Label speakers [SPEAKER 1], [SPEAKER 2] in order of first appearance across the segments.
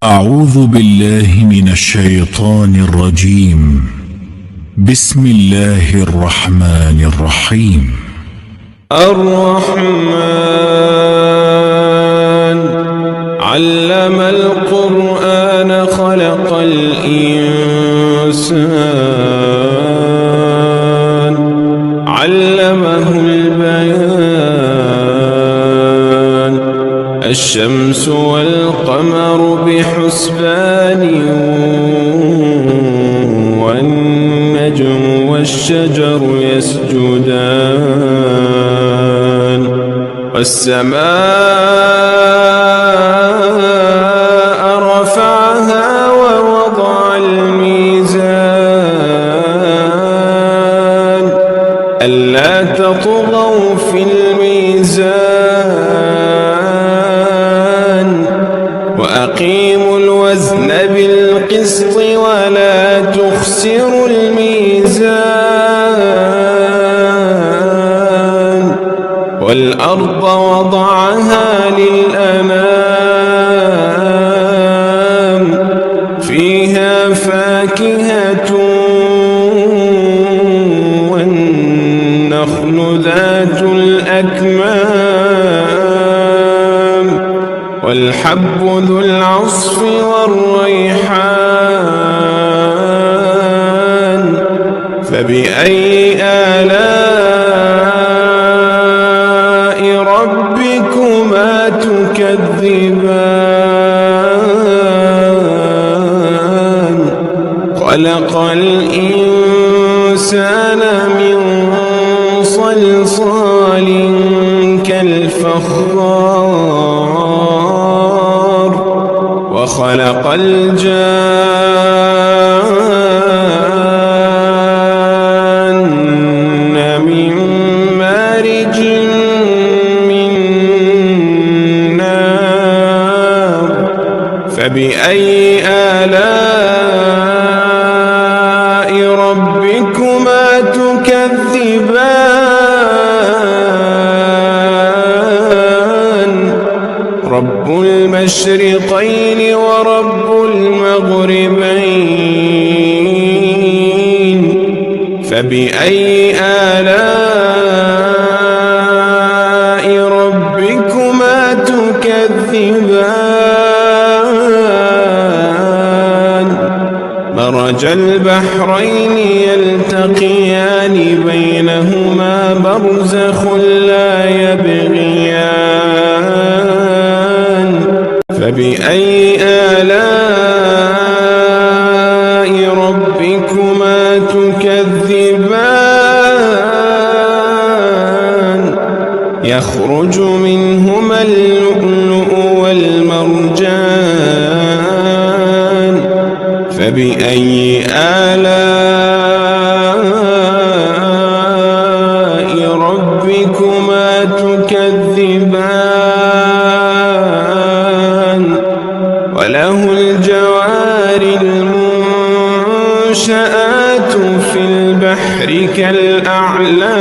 [SPEAKER 1] أعوذ بالله من الشيطان الرجيم. بسم الله الرحمن الرحيم.
[SPEAKER 2] الرحمن علم القرآن خلق الإنسان علمه البيان الشمس والقمر بحسبان والنجم والشجر يسجدان والسماء رفعها ووضع الميزان ألا تطغوا في الميزان وأقيموا الوزن بالقسط ولا تخسروا الميزان والأرض وضعها للأنام فيها فاكهة والنخل ذات الأكمام والحب ذو العصف والريحان فبأي آلاء ربكما تكذبان خلق الإنسان من صلصال كالفخار وخلق الجان من مارج من نار فبأي آلاء ربكما تكذبان رب المشرقين ورب المغربين فبأي آلاء ربكما تكذبان مرج البحرين يلتقيان بينهما برزخ لا يبغيان فبأي آلاء ربكما تكذبان يخرج منهما اللؤلؤ والمرجان فبأي آلاء ربكما تكذبان وله الجوار المنشآت في البحر كالأعلام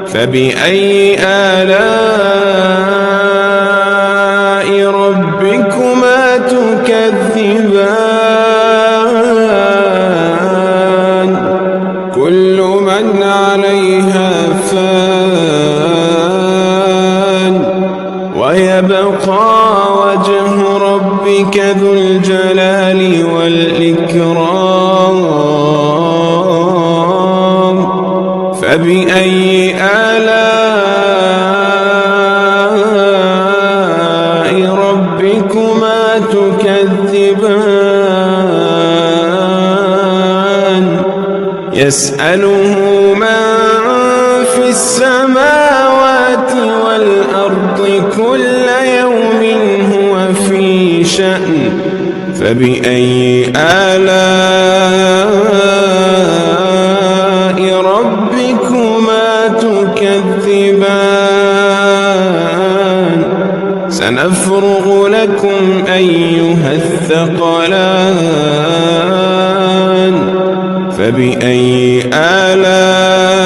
[SPEAKER 2] فبأي آلاء ربكما تكذبان كل من عليها فان ويبقى وجه ربك ذو الجلال والإكرام فبأي آلاء ربكما تكذبان يسأله من في السماوات والأرض كل يوم هو في شأن فبأي آلاء ربكما تكذبان سنفرغ لكم أيها الثقلان فبأي آلاء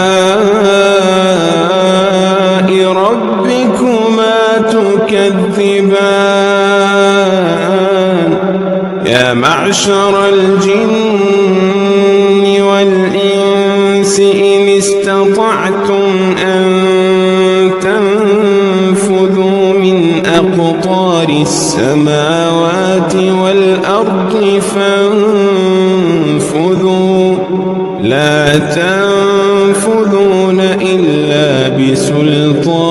[SPEAKER 2] ربكما تكذبان يا معشر الجن والإنس إن استطعتم أن تنفذوا من أقطار السماوات والأرض فانفذوا لا تنفذون إلا بسلطان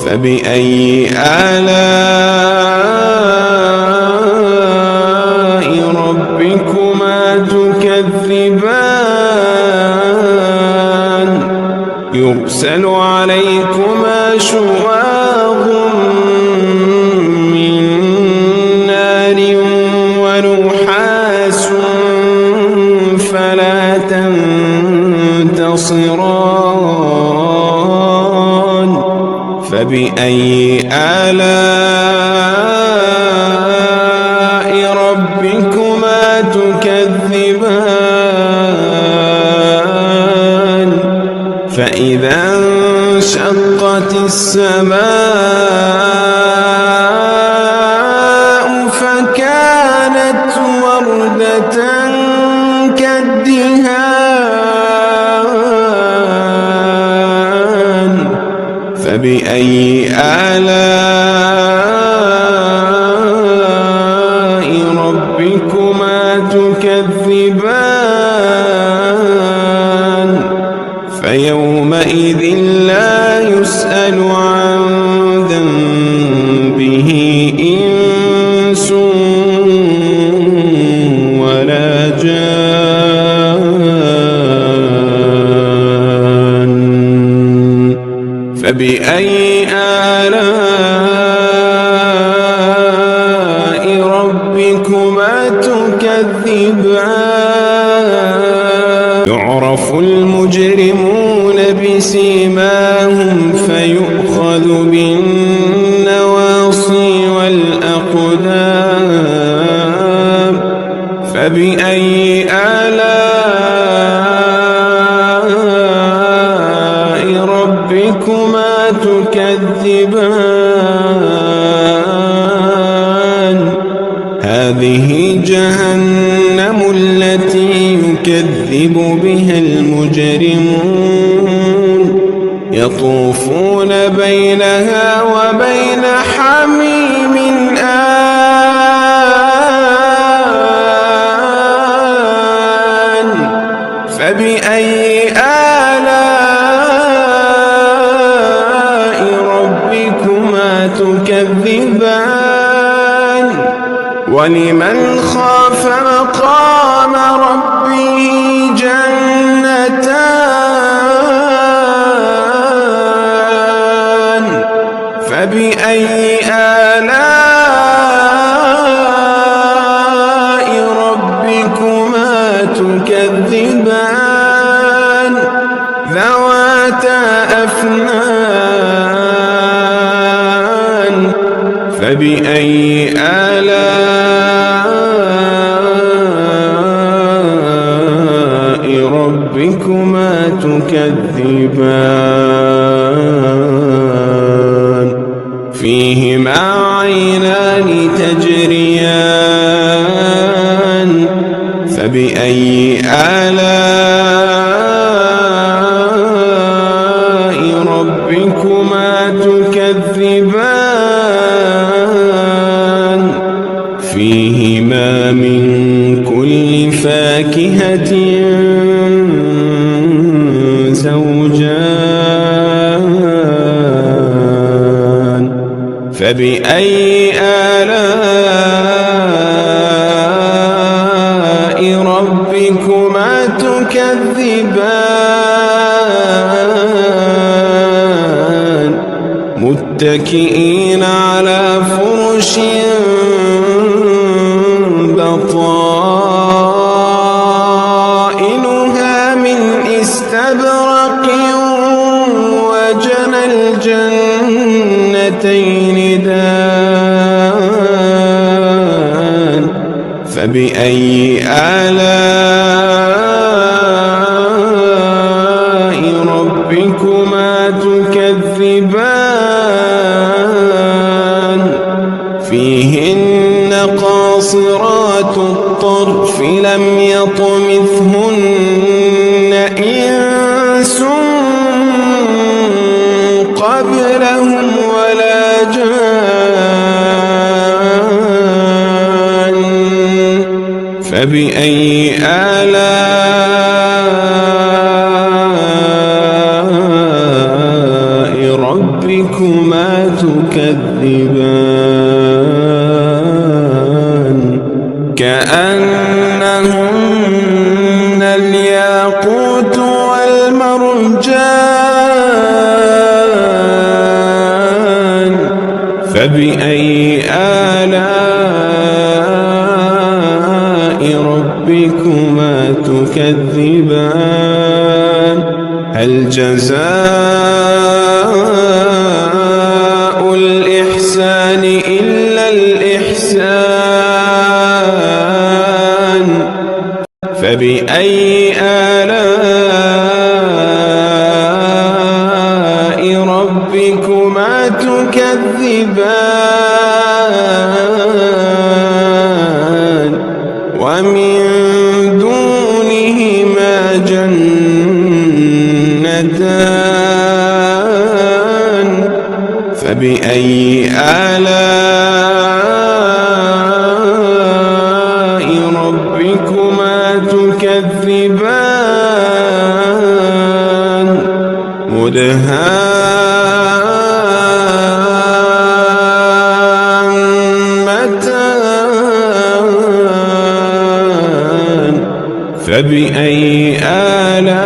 [SPEAKER 2] فبأي آلاء ربكما تكذبان يرسل عليكما شواظ من نار ونحاس فلا تنتصران فبأي آلاء ربكما تكذبان فإذا انشقت السماء فكانت وردة كالدهان فبأي آلاء ربكما تكذبان فيومئذ لا يسأل عن ذنبه إنس ولا جان فبأي آلاء ربكما تكذبان يعرف المجرمون بسيماهم فيؤخذ بالنواصي والأقدام فبأي آلاء ربكما تكذبان هذه جهنم التي يكذب بها المجرمون يطوفون بينها وبين حميم آن فبأي آلاء ربكما تكذبان ولمن خاف مقام ربه جنتان فبأي آلاء ربكما تكذبان ذواتا أفنان فبأي آلاء ربكما تكذبان فيهما عينان تجريان فبأي آلاء ربكما تكذبان فيهما من كل فاكهة زوجان فبأي آلاء ربكما تكذبان متكئين على فرش بطائنها من استبرق وجنى الجنتين دان فبأي آلاء ربكما تكذبان فيهن قاصرات الطرف لم يطمثهن إنس قبلهم ولا جان فبأي آلاء ربكما تكذبان كأنهن الياقوت والمرجان فبأي آلاء ربكما تكذبان هل جزاء الإحسان إلا الإحسان فبأي آلاء ربكما تكذبان ومن دونهما جنتان فبأي آلاء ربكما تكذبان مدهامتان فبأي آلاء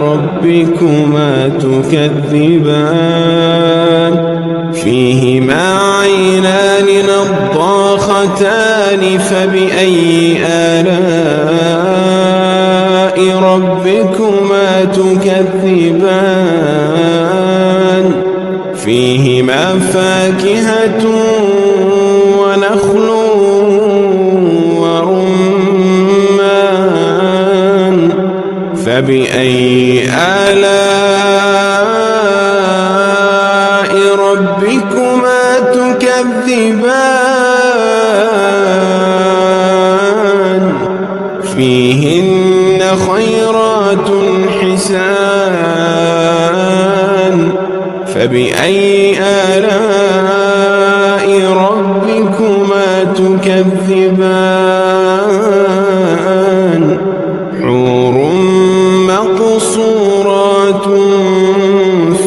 [SPEAKER 2] ربكما تكذبان فيهما عينان نضاختان فبأي آلاء ربكما تكذبان فيهما فاكهة ونخل ورمان فبأي آلاء ربكما تكذبان فيهن خيرات حسان فبأي آلاء ربكما تكذبان حور مقصورات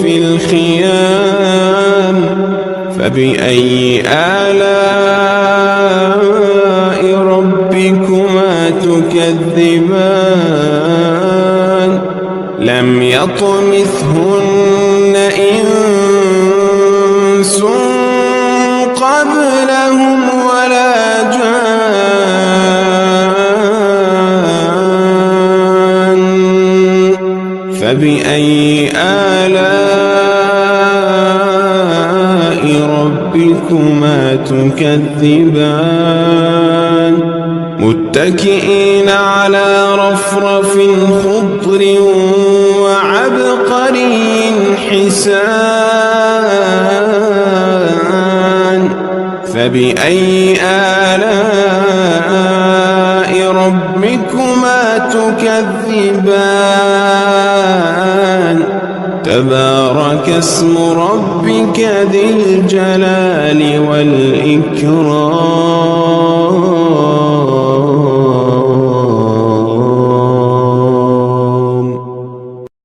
[SPEAKER 2] في الخيام فبأي آلاء ربكما تكذبان لم يطمثهن إنس قبلهم ولا جان فبأي آلاء ربكما تكذبان متكئين على رفرف خضر وعبقري حسان فبأي آلاء ربكما تكذبان تبارك اسم ربك ذي الجلال والإكرام